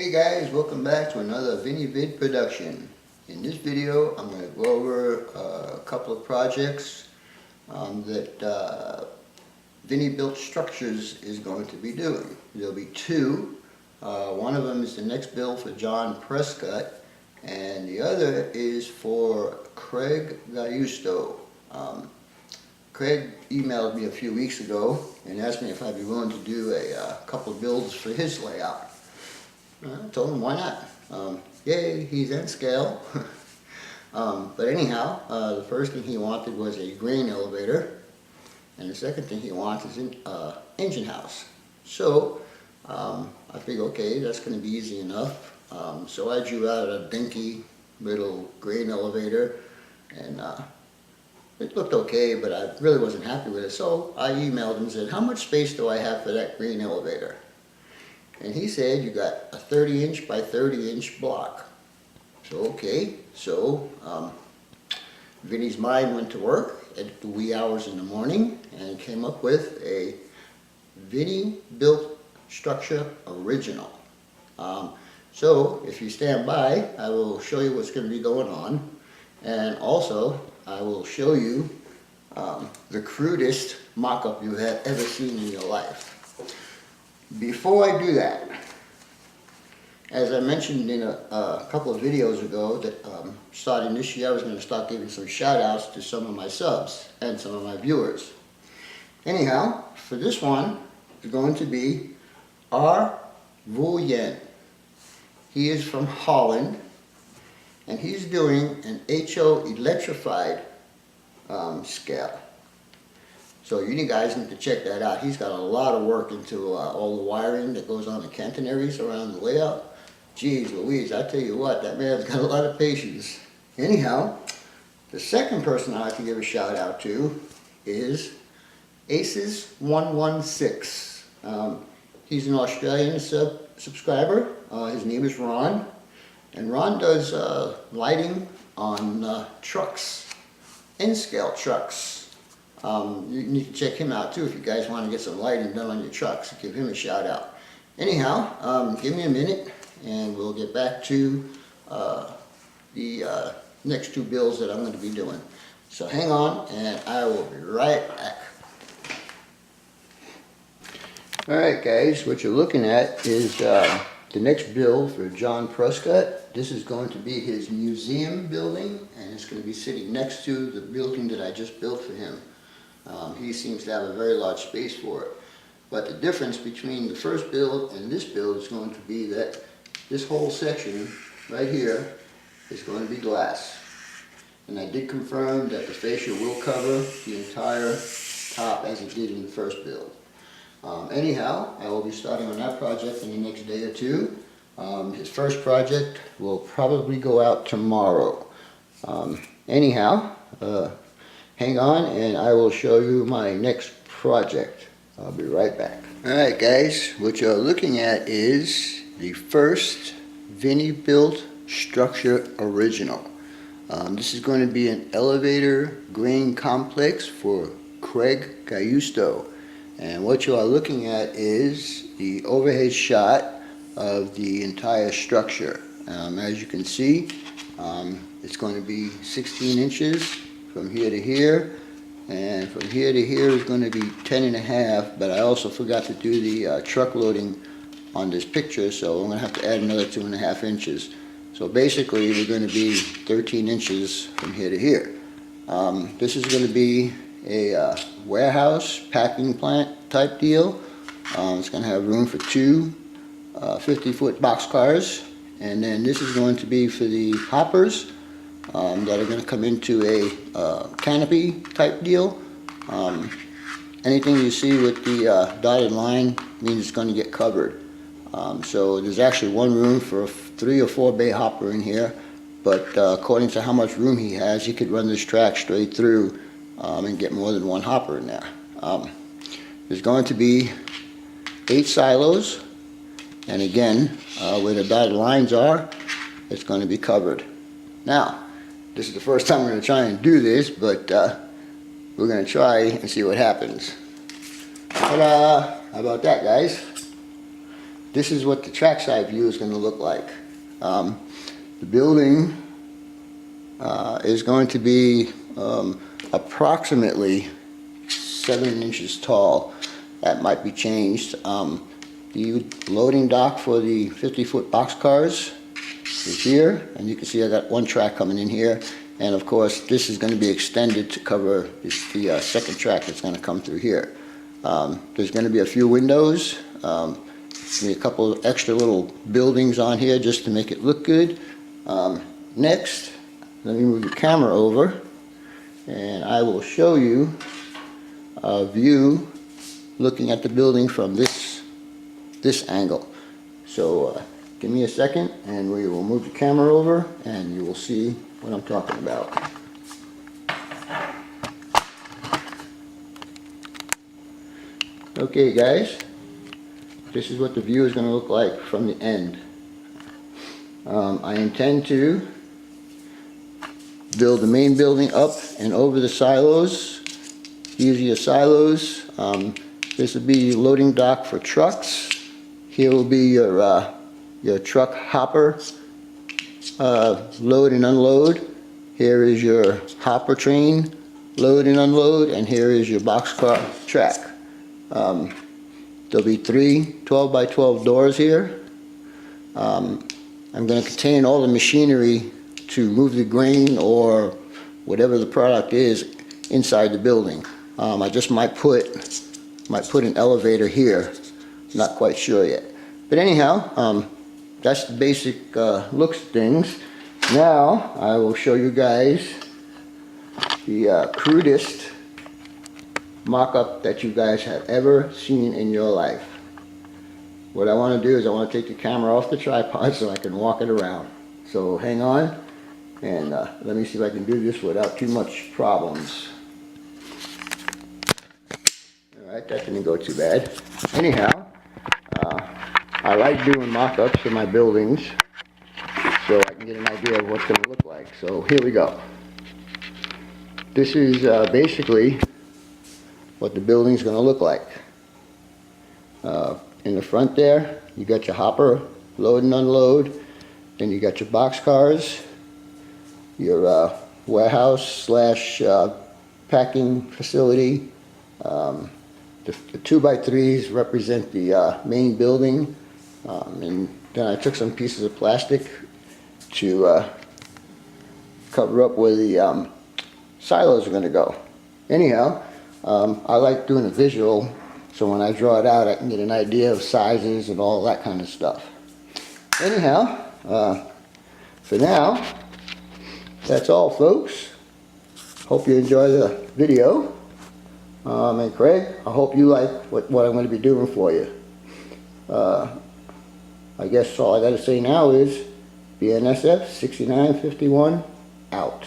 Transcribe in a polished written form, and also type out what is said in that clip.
Hey guys, welcome back to another VinnyBuilt production. In this video, I'm going to go over a couple of projects that VinnyBuiltStructures is going to be doing. There'll be two. One of them is the next build for John Prescott, and the other is for Craig Gayusto. Craig emailed me a few weeks ago and asked me if I'd be willing to do a couple of builds for his layout. I told him why not. Yay, he's in scale. But anyhow, the first thing he wanted was a grain elevator, and the second thing he wants is an engine house. So I figured, okay, that's going to be easy enough. So I drew out a dinky little grain elevator, and it looked okay, but I really wasn't happy with it. So I emailed him and said, how much space do I have for that grain elevator? And he said, you got a 30-inch by 30-inch block. So okay, so Vinny's mind went to work at the wee hours in the morning and came up with a VinnyBuiltStructure original. So if you stand by, I will show you what's going to be going on, and also I will show you the crudest mock-up you have ever seen in your life. Before I do that, as I mentioned in a couple of videos ago, that starting this year I was going to start giving some shout outs to some of my subs and some of my viewers. Anyhow, for this one, it's going to be R. Vuyen. He is from Holland, and he's doing an HO electrified scale. So you guys need to check that out. He's got a lot of work into all the wiring that goes on the catenaries around the layout. Jeez Louise, I tell you what, that man's got a lot of patience. Anyhow, the second person I like to give a shout out to is Aces116. He's an Australian subscriber. His name is Ron. And Ron does lighting on trucks, N-scale trucks. You need to check him out too if you guys want to get some lighting done on your trucks. Give him a shout out. Anyhow, give me a minute and we'll get back to the next two builds that I'm going to be doing. So hang on and I will be right back. Alright guys, what you're looking at is the next build for John Prescott. This is going to be his museum building, and it's going to be sitting next to the building that I just built for him. He seems to have a very large space for it. But the difference between the first build and this build is going to be that this whole section right here is going to be glass. And I did confirm that the fascia will cover the entire top as it did in the first build. Anyhow, I will be starting on that project in the next day or two. His first project will probably go out tomorrow. Anyhow, hang on and I will show you my next project. I'll be right back. Alright guys, what you're looking at is the first VinnyBuiltStructure original. This is going to be an elevator grain complex for Craig Gayusto. And what you are looking at is the overhead shot of the entire structure. As you can see, it's going to be 16 inches from here to here, and from here to here is going to be 10.5, but I also forgot to do the truck loading on this picture, so I'm going to have to add another 2.5 inches. So basically we're going to be 13 inches from here to here. This is going to be a warehouse packing plant type deal. It's going to have room for two 50-foot box cars, and then this is going to be for the hoppers that are going to come into a canopy type deal. Anything you see with the dotted line means it's going to get covered. So there's actually one room for a 3 or 4 bay hopper in here, but according to how much room he has, he could run this track straight through and get more than one hopper in there. There's going to be 8 silos, and again, where the dotted lines are, it's going to be covered. Now, this is the first time we're going to try and do this, but we're going to try and see what happens. Ta-da! How about that, guys? this is what the trackside view is going to look like. The building is going to be approximately 7 inches tall. That might be changed. The loading dock for the 50-foot box cars is here, and you can see I got one track coming in here, and of course this is going to be extended to cover the second track that's going to come through here. There's going to be a few windows, a couple of extra little buildings on here just to make it look good. Next, let me move the camera over and I will show you a view looking at the building from this angle. So give me a second and we will move the camera over and you will see what I'm talking about. Okay guys, this is what the view is going to look like from the end. I intend to build the main building up and over the silos. These are your silos. This will be loading dock for trucks. Here will be your truck hopper, load and unload. Here is your hopper train, load and unload, and here is your boxcar track. There'll be 3 12 by 12 doors here. I'm going to contain all the machinery to move the grain or whatever the product is inside the building. I just might put an elevator here. Not quite sure yet. But anyhow, that's the basic looks of things. Now I will show you guys the crudest mock-up that you guys have ever seen in your life. What I want to do is I want to take the camera off the tripod so I can walk it around. So hang on and let me see if I can do this without too much problems. Alright, that didn't go too bad. Anyhow, I like doing mock-ups for my buildings so I can get an idea of what's going to look like. So here we go. This is basically what the building's going to look like. In the front there, you got your hopper, load and unload. Then you got your box cars, your warehouse slash packing facility. The 2x3s represent the main building. And then I took some pieces of plastic to cover up where the silos are going to go. Anyhow, I like doing a visual, so when I draw it out I can get an idea of sizes and all that kind of stuff. Anyhow, for now, that's all folks. Hope you enjoy the video. And Craig, I hope you like what I'm going to be doing for you. I guess all I got to say now is BNSF 6951 out.